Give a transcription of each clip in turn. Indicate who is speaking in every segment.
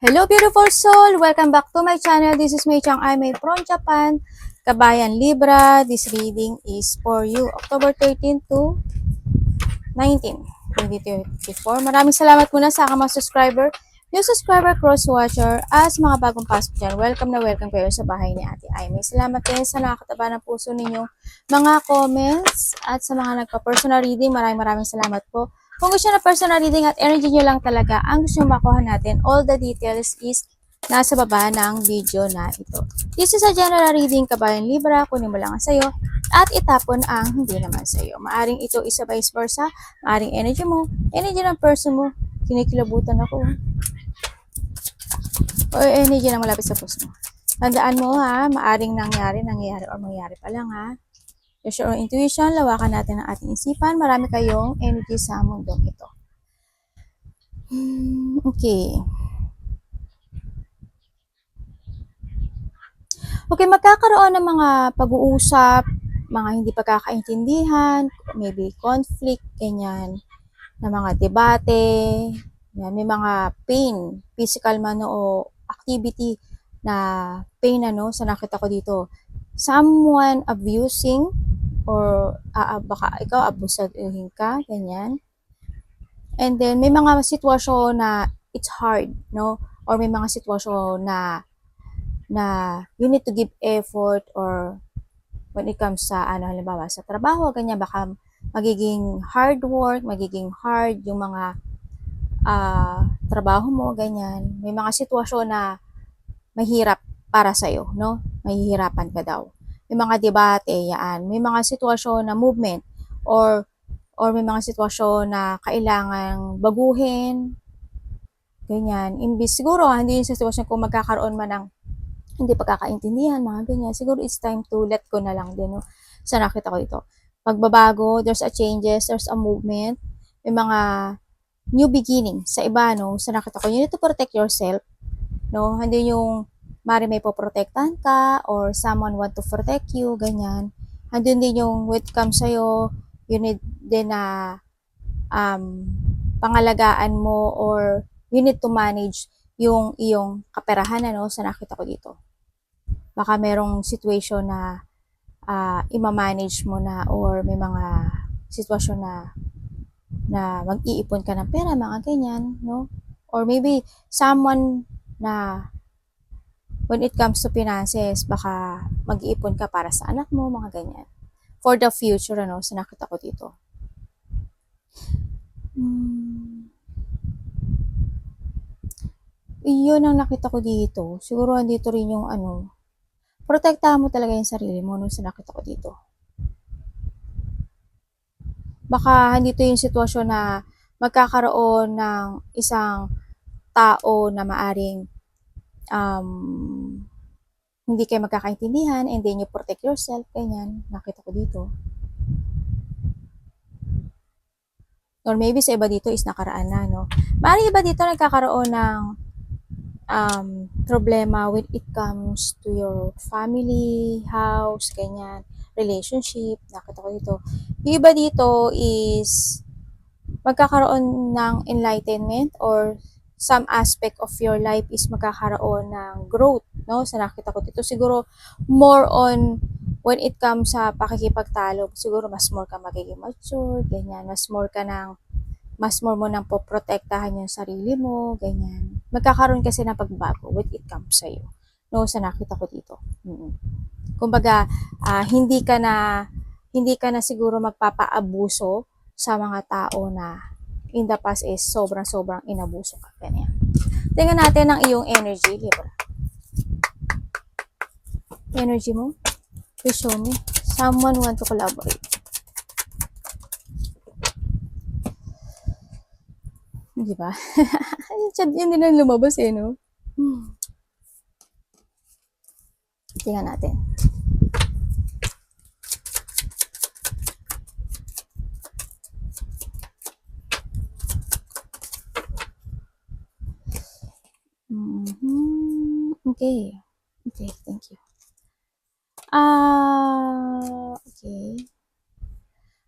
Speaker 1: Hello beautiful soul! Welcome back to my channel. This is Mei Chang Aimee from Japan. Kabayan Libra, this reading is for you October 13 to 19, 2024. Maraming salamat muna sa aking mga subscriber, new subscriber, cross-watcher, at sa mga bagong pasok dyan. Welcome na welcome kayo sa bahay ni Ate Aimee. Salamat din sa nakakataba ng puso ninyong mga comments at sa mga nagpa-personal reading. Maraming salamat po. Kung gusto na personal reading at energy nyo lang talaga ang gusto nyo makuha natin, all the details is nasa baba ng video na ito. This is a general reading, Kabayan Libra. Kunin mo lang ang sayo at itapon ang hindi naman sayo. Maaring ito isa vice versa, maaring energy mo, energy ng person mo. Kinikilabutan ako. O energy na malapit sa puso mo. Tandaan mo ha, maaring nangyari or mangyari pa lang ha. Use your intuition, lawakan natin ang ating isipan. Marami kayong energy sa mundong ito. Okay. Okay, magkakaroon ng mga pag-uusap, mga hindi pagkakaintindihan, maybe conflict, ganyan, na mga debate, yan, may mga pain, physical man o activity na pain sa nakita ko dito. Someone abusing or baka ikaw abusahin ka, ganyan. And then may mga sitwasyon na it's hard, no? Or may mga sitwasyon na you need to give effort, or when it comes sa halimbawa sa trabaho, ganyan, baka magiging hard work, magiging hard yung mga trabaho mo, ganyan. May mga sitwasyon na mahirap para sa'yo, no? Mahihirapan ka daw. May mga debate, yan. May mga sitwasyon na movement, or may mga sitwasyon na kailangang baguhin, ganyan. Imbis, siguro, hindi yung sitwasyon kung magkakaroon man ng hindi pagkakaintindihan, mga ganyan. Siguro it's time to let go na lang din, no? Sa nakita ko dito. Pagbabago, there's a changes, there's a movement, may mga new beginning sa iba, no? Sa nakita ko, you need to protect yourself, no? Hindi yung mari may poprotektahan ka or someone want to protect you, ganyan. Andun din yung when it comes sa'yo, you need din na pangalagaan mo, or you need to manage yung iyong kaperahan, sa nakita ko dito. Baka merong situation na ima-manage mo na, or may mga sitwasyon na mag-iipon ka ng pera, mga ganyan, no? Or maybe someone na when it comes to finances, baka mag-iipon ka para sa anak mo, mga ganyan. For the future, sa nakita ko dito. Iyon ang nakita ko dito. Siguro andito rin yung protektahan mo talaga yung sarili mo, sa nakita ko dito. Baka andito yung sitwasyon na magkakaroon ng isang tao na maaring hindi kayo magkakaintindihan, and then you protect yourself, ganyan, nakita ko dito. Or maybe sa iba dito is nakaraan na, no? Maaaring iba dito nagkakaroon ng problema when it comes to your family, house, ganyan, relationship, nakita ko dito. Yung iba dito is magkakaroon ng enlightenment, or some aspect of your life is magkakaroon ng growth, no? Sa nakita ko dito, siguro more on when it comes sa pakikipagtalo, siguro mas more ka magiging mature, ganyan, mas more mo nang poprotektahan yung sarili mo, ganyan. Magkakaroon kasi ng pagbabago when it comes sa'yo, no? Sa nakita ko dito. Kumbaga, hindi ka na siguro magpapaabuso sa mga tao na in the past is sobrang inabuso ka. Ganyan. Tingnan natin ang iyong energy, Libra. Energy mo? Please show me. Someone want to collaborate. Di ba? Yan din ang lumabas no? Tingnan natin. Okay. Okay, thank you. Okay.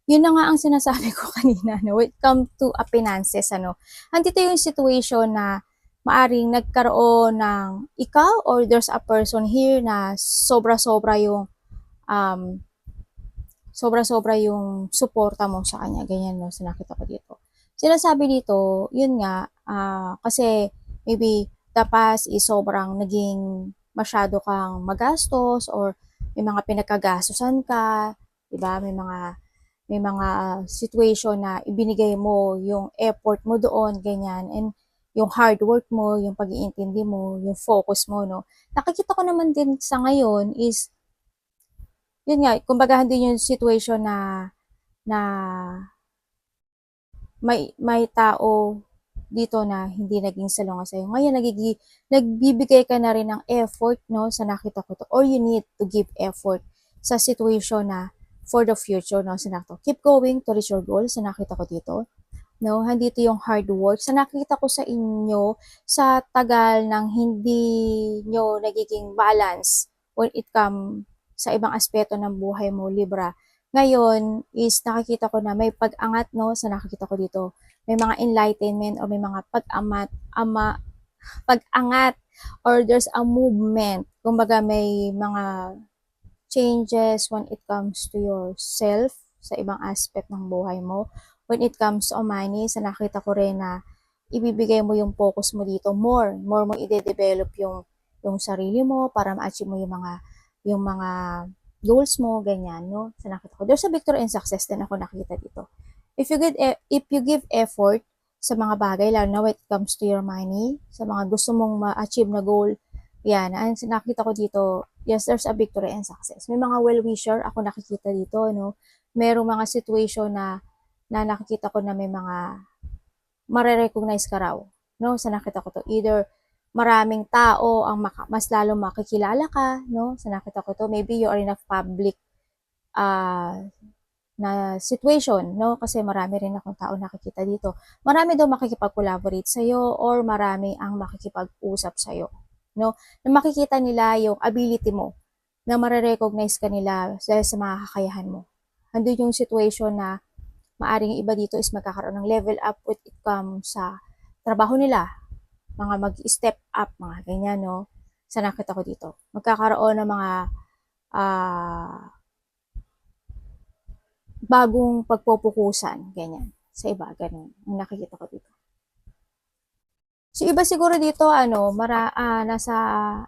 Speaker 1: Yun na nga ang sinasabi ko kanina, no? When it comes to finances, andito yung situation na maaring nagkaroon ng ikaw or there's a person here na sobra-sobra yung um, sobra-sobra yung suporta mo sa kanya, ganyan no, so nakita ko dito. Sinasabi dito, yun nga, kasi maybe the past is sobrang naging masyado kang magastos or may mga pinagkagastusan ka, 'di ba? May mga situation na ibinigay mo yung effort mo doon, ganyan, and yung hard work mo, yung pag-iintindi mo, yung focus mo, no? Nakikita ko naman din sa ngayon is yun nga, kumbaga hindi yung situation na may tao dito na hindi naging salunga sa'yo. Ngayon, nagbibigay ka na rin ng effort, no, sa nakita ko to. Or you need to give effort sa situation na for the future, no, sa nakita ko. Keep going to reach your goals, sa nakita ko dito. No, handito yung hard work. Sa nakita ko sa inyo, sa tagal ng hindi nyo nagiging balance when it come sa ibang aspeto ng buhay mo, Libra. Ngayon is nakikita ko na may pag-angat, no, sa nakikita ko dito. May mga enlightenment o may mga pag-angat or there's a movement. Kumbaga may mga changes when it comes to yourself sa ibang aspect ng buhay mo. When it comes to money, sa nakita ko rin na ibibigay mo yung focus mo dito more mo i-develop yung sarili mo para ma-achieve mo yung mga goals mo, ganyan, no? Sa nakita ko. There's a victory and success din ako nakita dito. If you give effort sa mga bagay, lalo na when it comes to your money, sa mga gusto mong ma-achieve na goal, yan, ang nakita ko dito, yes, there's a victory and success. May mga well-wisher ako nakikita dito, no? Merong mga situation na nakikita ko na may mga mare-recognize ka raw, no? Sa nakita ko to, either maraming tao ang mas lalo makikilala ka, no? Sa nakita ko to, maybe you are in a public na situation, no? Kasi marami rin akong tao nakikita dito. Marami daw makikipag-collaborate sa'yo or marami ang makikipag-usap sa'yo, no? Na makikita nila yung ability mo, na mare-recognize ka nila dahil sa mga kakayahan mo. Andun yung situation na maaring iba dito is magkakaroon ng level up with it comes sa trabaho nila, mga mag-step up, mga ganyan, no? Sa nakita ko dito. Magkakaroon ng mga bagong pagpupukusan, ganyan. Sa iba, ganun. Ang nakikita ko dito. So, iba siguro dito, nasa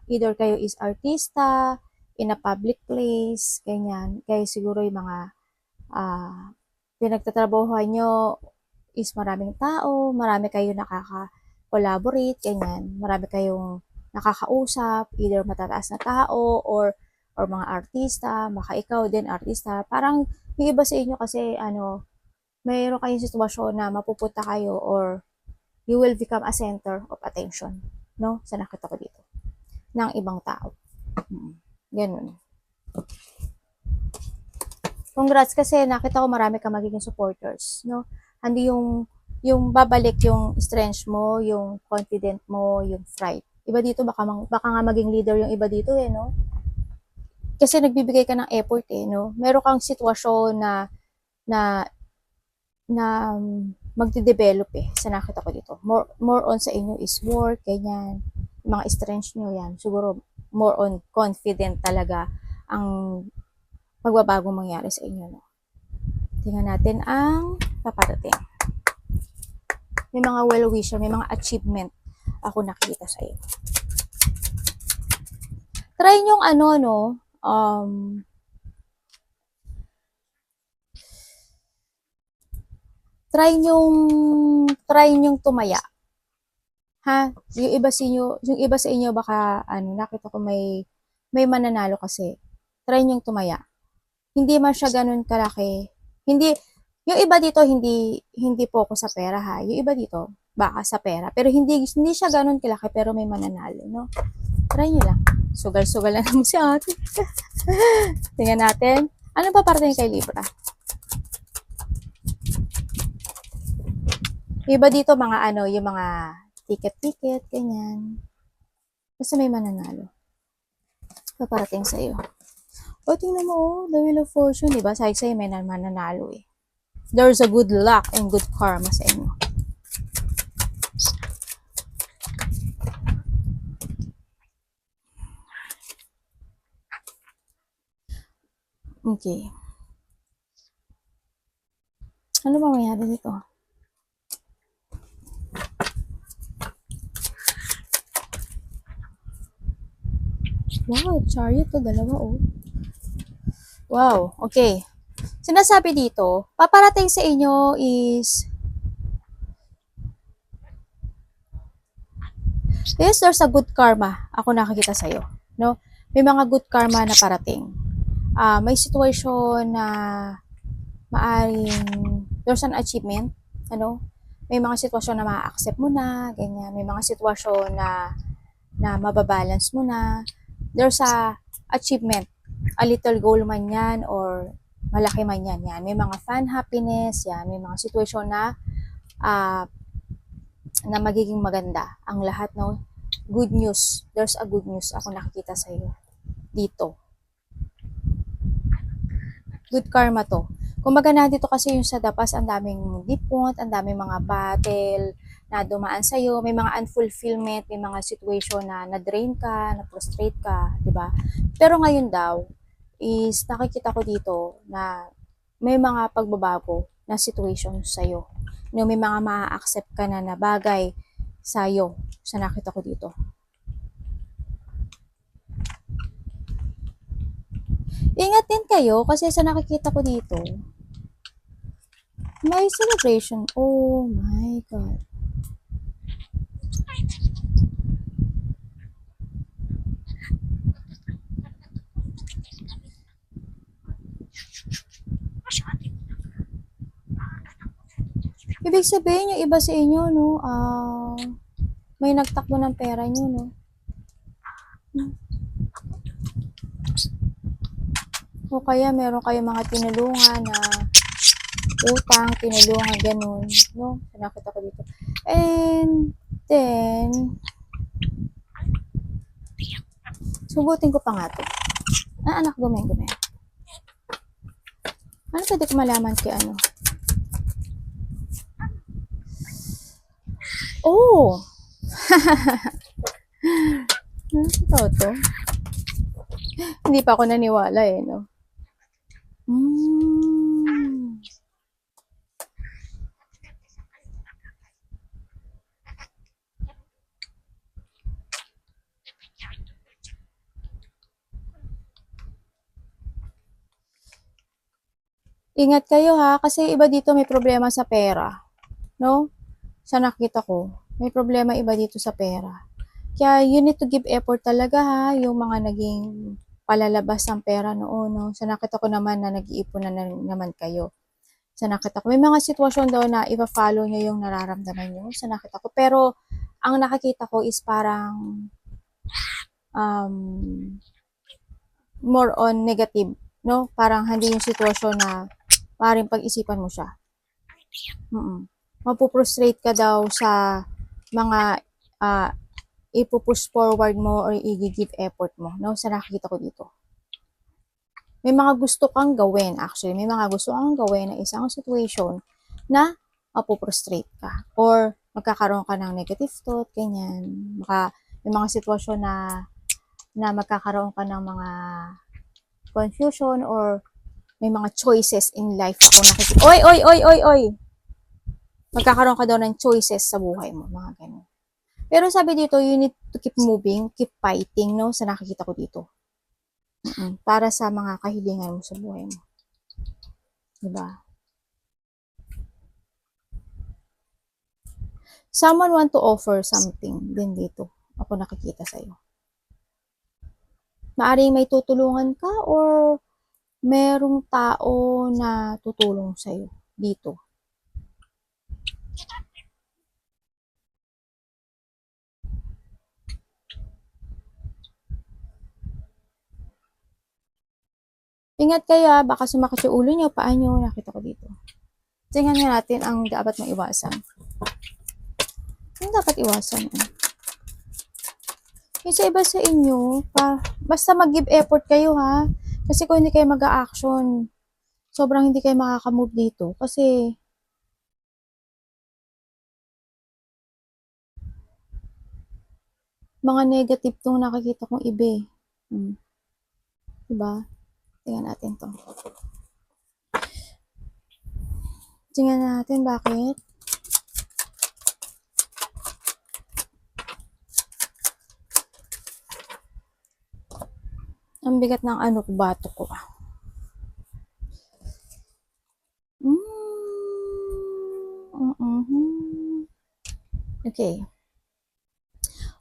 Speaker 1: either kayo is artista, in a public place, ganyan. Kaya siguro yung mga pinagtatrabahuhan nyo is maraming tao, marami kayo nakaka-collaborate, ganyan. Marami kayong nakakausap, either matataas na tao or mga artista, maka ikaw din artista. Parang yung iba sa inyo kasi mayroon kayong sitwasyon na mapupunta kayo or you will become a center of attention, no? Sa nakita ko dito ng ibang tao. Ganun. Congrats kasi nakita ko marami ka magiging supporters, no? Hindi yung babalik yung strength mo, yung confident mo, yung pride. Iba dito baka nga maging leader yung iba dito no? Kasi nagbibigay ka ng effort no? Meron kang sitwasyon na magde-develop sa nakita ko dito. More on sa inyo is work, ganyan. Mga strengths nyo yan. Siguro more on confident talaga ang pagbabago mangyari sa inyo, no? Tingnan natin ang paparating. May mga well-wisher, may mga achievement ako nakita sa iyo. Try nyong try nyong tumaya. Ha? Yung iba sa inyo baka nakita ko may mananalo kasi. Try nyong tumaya. Hindi man siya ganun kalaki. Hindi yung iba dito hindi focus sa pera ha. Yung iba dito baka sa pera, pero hindi siya ganun kalaki pero may mananalo, no? Try nyo lang. Sugal-sugal lang naman si ate. Tingnan natin. Ano pa parte kay Libra? Iba dito mga yung mga ticket, ganyan. Basta may mananalo. Paparating sa iyo. O, tingnan mo, the Wheel of Fortune, diba? Sabi sa'yo, may mananalo There's a good luck and good karma sa inyo. Okay. Ano ba mangyari dito? Wow, chariot to, dalawa oh. Wow, okay. Sinasabi dito, paparating sa inyo is, yes, there's a good karma. Ako nakakita sa'yo. No? May mga good karma na parating. May situation na maaring there's an achievement, ano? May mga sitwasyon na ma-accept mo na, ganyan. May mga sitwasyon na mababalance mo na. There's a achievement, a little goal man yan or malaki man yan. Yan. May mga fun happiness, yan. May mga sitwasyon uh, na magiging maganda. Ang lahat, no? Good news. There's a good news ako nakikita sa iyo dito. Good karma to. Kumbaga na dito kasi yung sa dapas, ang daming dipot, ang daming mga battle na dumaan sa iyo, may mga unfulfillment, may mga situation na na-drain ka, na-frustrate ka, di ba? Pero ngayon daw is nakikita ko dito na may mga pagbabago na situation sa iyo. No, may mga maa-accept ka na bagay sa iyo sa nakita ko dito. Ingat din kayo kasi sa nakikita ko dito, may celebration. Oh my God. Ibig sabihin yung iba sa inyo, no, may nagtakbo ng pera nyo, no. O kaya meron kayong mga tinulungan na utang, tinulungan, ganun, no. Nakita ko dito. And then, sugutin ko pa nga to. Anak, gumen. Ano pwede ko malaman kay ano? Oh! Ano to? Hindi pa ako naniwala eh, no? Mm. Ingat kayo ha, kasi iba dito may problema sa pera, no? Sa nakita ko, may problema iba dito sa pera. Kaya you need to give effort talaga ha, yung mga naging palalabas ng pera noon, no? Sa nakita ko naman na nag-iipon na naman kayo. Sa nakita ko, may mga sitwasyon daw na ipa-follow nyo yung nararamdaman nyo. Sa nakita ko, pero ang nakikita ko is parang um, more on negative, no? Parang hindi yung sitwasyon na maaaring pag-isipan mo siya. Mapuprostrate ka daw sa mga ipupush forward mo or i-give effort mo, no? Sa nakikita ko dito. May mga gusto kang gawin, actually. May mga gusto kang gawin na isang situation na mapuprostrate ka. Or magkakaroon ka ng negative thought, ganyan. May mga sitwasyon na magkakaroon ka ng mga confusion or may mga choices in life ako nakikita. Oy! Magkakaroon ka daw ng choices sa buhay mo, mga ganun. Pero sabi dito, you need to keep moving, keep fighting, no? Sa nakikita ko dito. Para sa mga kahilingan mo sa buhay mo. Diba? Someone want to offer something din dito. Ako nakikita sa'yo. Maaring may tutulungan ka or merong tao na tutulong sa'yo dito. Ingat kayo, baka sumakit yung ulo nyo, paa nyo, nakita ko dito. Tingnan nga natin ang dapat mong iwasan. Ang dapat iwasan. Yung sa iba sa inyo, basta mag-give effort kayo ha. Kasi kung hindi kayo mag-a-action, sobrang hindi kayo makaka-move dito. Kasi mga negative tong nakikita kong iba eh. Diba? Tingnan natin to. Tingnan natin bakit. Ang bigat ng ano ko, bato ko. Okay.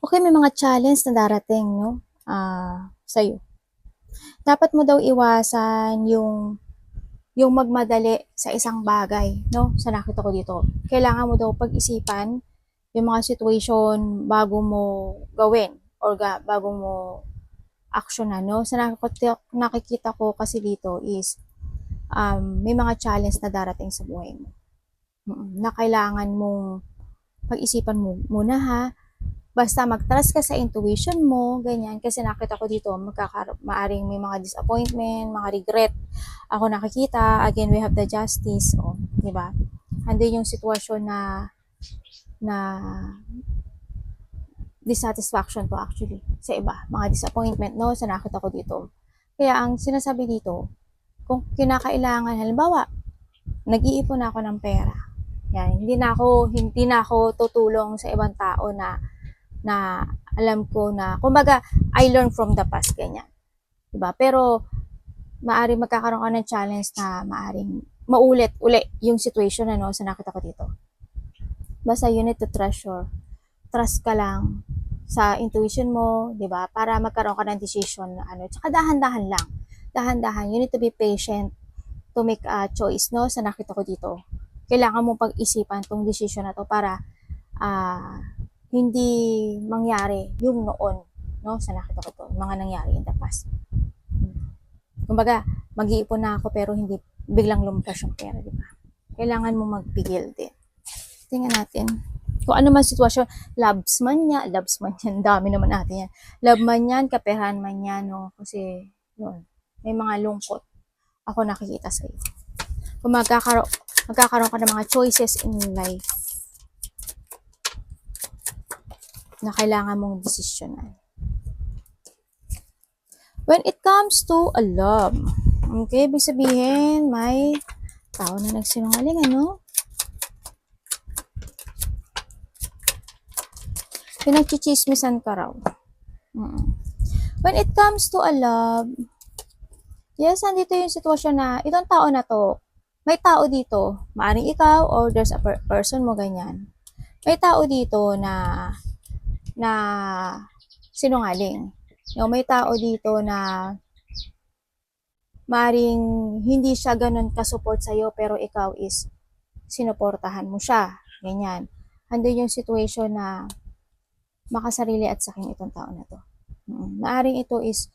Speaker 1: Okay, may mga challenge na darating, no? Sa'yo. Dapat mo daw iwasan yung magmadali sa isang bagay, no? Sa nakita ko dito. Kailangan mo daw pag-isipan yung mga situation bago mo gawin or bago mo actionan, no? Sa nakikita ko kasi dito is may mga challenge na darating sa buhay mo. Na kailangan mong pag-isipan mo muna ha. Basta mag-trust ka sa intuition mo, ganyan. Kasi nakita ko dito, maaring may mga disappointment, mga regret. Ako nakikita, again, we have the justice. O, di ba? Andun yung sitwasyon na dissatisfaction po actually sa iba. Mga disappointment, no? Sa nakita ko dito. Kaya ang sinasabi dito, kung kinakailangan, halimbawa, nag-iipon ako ng pera. Yan, hindi na ako tutulong sa ibang tao na alam ko na, kumbaga, I learn from the past, ganyan. Diba? Pero, maaring magkakaroon ka ng challenge na maaring maulit uli yung situation na, no, sa nakita ko dito. Basta you need to trust ka lang sa intuition mo, diba? Para magkaroon ka ng decision na ano. Tsaka dahan-dahan lang. Dahan-dahan. You need to be patient to make a choice, no, sa nakita ko dito. Kailangan mong pag-isipan tong decision na to para hindi mangyari yung noon, no, sa nakita ko to, mga nangyari in the past. Kumbaga, mag-iipon na ako pero hindi biglang lumabas yung pera, di ba? Kailangan mo magpigil din. Tingnan natin. Kung ano man sitwasyon, loves man yan, dami naman natin yan. Love man yan, kaperahan man yan, no? Kasi, yun, may mga lungkot ako nakikita sa iyo. Kung magkakaroon ka ng mga choices in life na kailangan mong desisyonan. When it comes to a love, okay, ibig sabihin, may tao na nagsinungaling, ano? Pinagchichismisan ka raw. When it comes to a love, yes, nandito yung sitwasyon na, itong tao na to, may tao dito, maaaring ikaw, or there's a person mo, ganyan. May tao dito na sinungaling. No, may tao dito na maring hindi siya ganun ka-support sa'yo, pero ikaw is sinuportahan mo siya. Ganyan. Andun yung situation na makasarili at sakin itong tao na to. Maaring ito is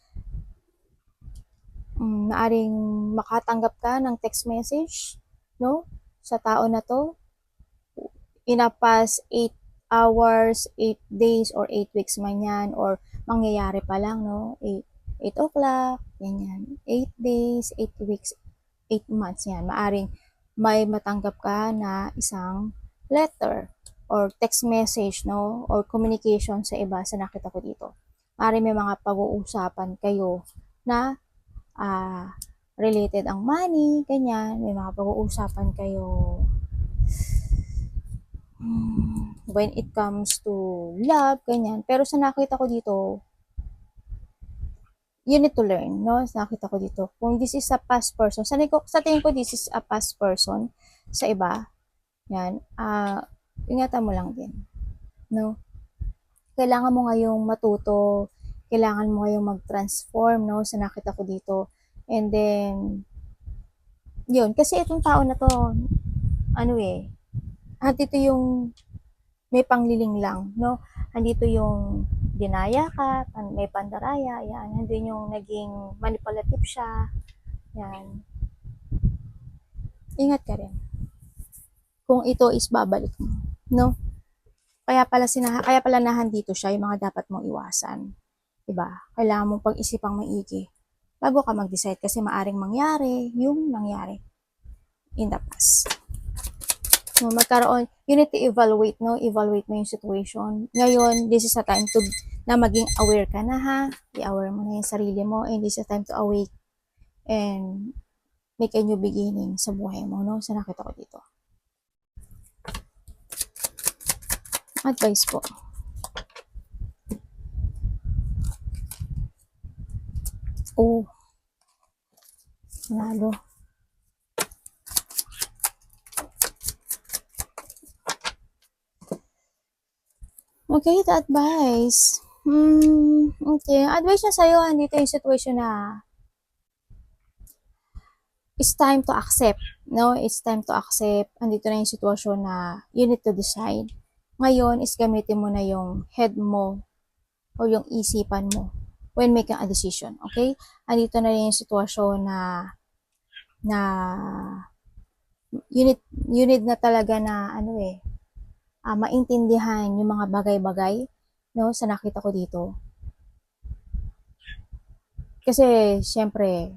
Speaker 1: maaring makatanggap ka ng text message, no, sa tao na to in a past 8 hours, 8 days, or 8 weeks man yan, or mangyayari pa lang, no, 8 o'clock, ganyan, 8 days, 8 weeks, 8 months, yan, maaring may matanggap ka na isang letter, or text message, no, or communication sa iba, sa nakita ko dito. Maaring may mga pag-uusapan kayo na related ang money, ganyan, may mga pag-uusapan kayo when it comes to love, ganyan. Pero sa nakita ko dito, you need to learn, no? Sa nakita ko dito, kung this is a past person, sa tingin ko this is a past person sa iba, yan, ingatan mo lang din, no? Kailangan mo ngayong matuto, kailangan mo ngayong mag-transform, no? Sa nakita ko dito. And then, yun, kasi itong tao na to, andito yung may pangliling lang, no? Andito yung dinaya ka, may pandaraya, yan. Andun yung naging manipulative siya, yan. Ingat ka rin. Kung ito is babalik mo, no? Kaya pala nahandito siya, yung mga dapat mong iwasan. Diba? Kailangan mong pag-isipang maigi bago ka mag-decide kasi maaring mangyari yung nangyari in the past. So, you need to evaluate, no? Evaluate mo yung situation. Ngayon, this is a time na maging aware ka na, ha? I-aware mo na yung sarili mo, and this is a time to awake and make a new beginning sa buhay mo, no? Sa nakita ko dito. Advice po. Oh, nalo. Okay, the advice. Okay. Advice na sa'yo, andito yung situation na it's time to accept, no? It's time to accept. Andito na yung sitwasyon na you need to decide. Ngayon is gamitin mo na yung head mo o yung isipan mo when making a decision, okay? Andito na yung sitwasyon na you need na talaga na maintindihan yung mga bagay-bagay, no? Sa nakita ko dito. Kasi syempre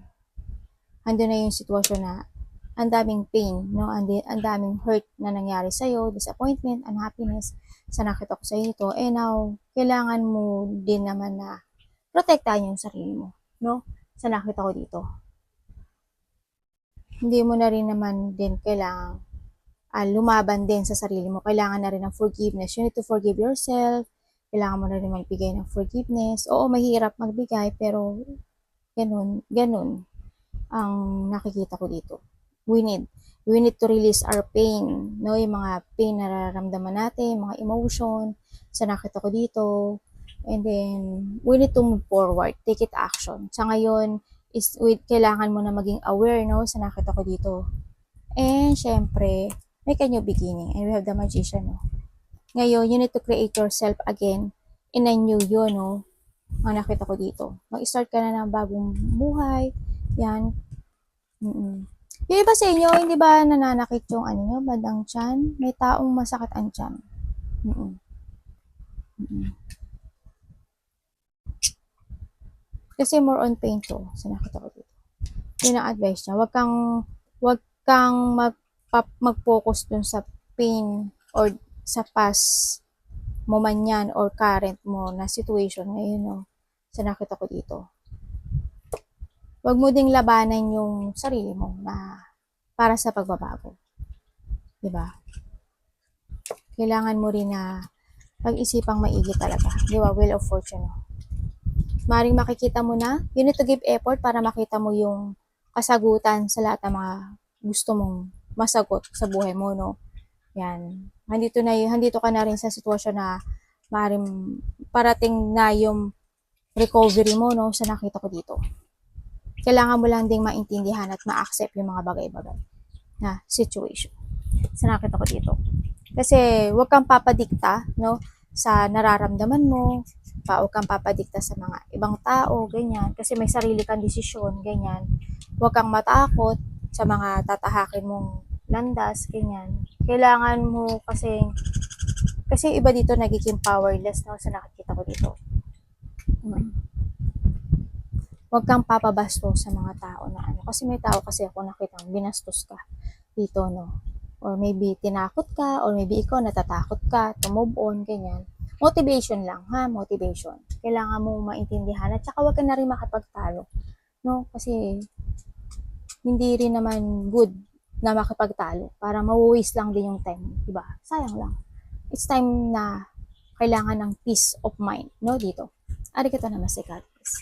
Speaker 1: andun na yung sitwasyon na ang daming pain, no? Ang daming hurt na nangyari sa'yo, disappointment, unhappiness sa nakita ko sa'yo ito. Now, kailangan mo din naman na protektahan yung sarili mo, no? Sa nakita ko dito. Hindi mo na rin naman din kailangan lumaban din sa sarili mo. Kailangan na rin ng forgiveness. You need to forgive yourself. Kailangan mo na rin magbigay ng forgiveness. Oo, mahirap magbigay, pero ganun ang nakikita ko dito. We need to release our pain, no? Yung mga pain na nararamdaman natin, mga emotion, sa nakita ko dito. And then, we need to move forward, take it action. Sa ngayon, kailangan mo na maging aware, no? Sa nakita ko dito. And, syempre, make a new beginning. And we have the Magician, no? Ngayon, you need to create yourself again in a new you, no? Ang nakita ko dito. Mag-start ka na ng bagong buhay. Yan. Yung iba sa inyo, hindi ba nananakit yung bandang tiyan? May taong masakit ang tiyan. Kasi more on pain to. So, nakita ko dito. Yun ang advice niya. Wag kang mag-focus dun sa pain or sa past mo man yan or current mo na situation ngayon, no? So, nakita ko dito. Wag mo ding labanan yung sarili mo na para sa pagbabago. Diba? Kailangan mo rin na pag-isipang maigi talaga. Diba? Wheel of Fortune. No? Maring makikita mo na, you need to give effort para makita mo yung kasagutan sa lahat ng mga gusto mong masagot sa buhay mo, no? Yan. Handito ka na rin sa sitwasyon na maring parating na yung recovery mo, no? Sa nakita ko dito. Kailangan mo lang ding maintindihan at ma-accept yung mga bagay-bagay na situation. Sa nakita ko dito. Kasi huwag kang papadikta, no? Sa nararamdaman mo, huwag kang papadikta sa mga ibang tao, ganyan. Kasi may sarili kang desisyon, ganyan. Huwag kang matakot sa mga tatahakin mong landas, ganyan. Kailangan mo kasi iba dito nagiging powerless, no? Sa nakikita ko dito. Huwag kang papabastos sa mga tao na Kasi may tao kasi ako nakitang binastos ka dito, no? Or maybe tinakot ka, or maybe ikaw natatakot ka to move on, ganyan. Motivation lang, ha? Motivation. Kailangan mo maintindihan at saka huwag ka na rin makapagtalo, no? Kasi hindi rin naman good na makipagtalo para ma-waste lang din yung time, diba? Sayang lang. It's time na kailangan ng peace of mind, no? Dito. Arigatou namaste, God bless.